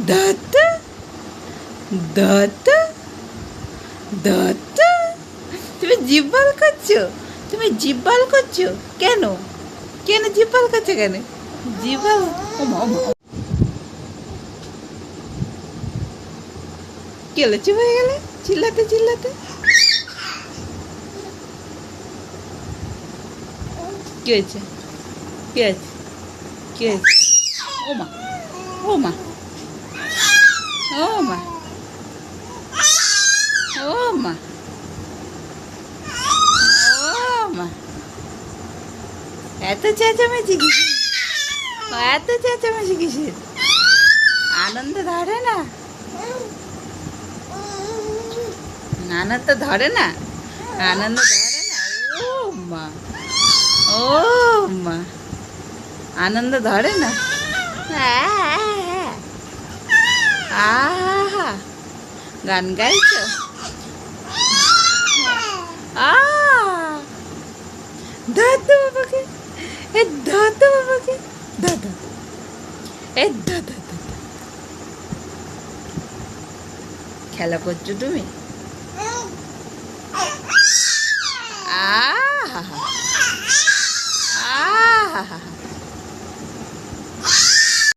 দাদা দাদা দাদা, তুমি জিভ বাল করছো? তুমি জিভ বাল করছো কেন? কেন জিভ বাল করছো কেন? জিভ বাল, ওমা ওমা, কি হলো? চুপ হয়ে গেলে চিল্লাতে চিল্লাতে? কি হয়েছে? কি হয়েছে? কি হয়েছে? ওমা ওমা ওমা ওমা ওমা, এত চেঁচামেচি কিসের? এত চেঁচামেচি কিসের? আনন্দ ধরে না? আনন্দ ধরে না? আনন্দ ধরে না? ও মা, ও মা, আনন্দ ধরে না? আহা, গান গাইছো? দাদু বাবাকে, এ দাদু বাবাকে, দাদা, এ দাদা দাদা, খেলা করছো তুমি? আহা আহা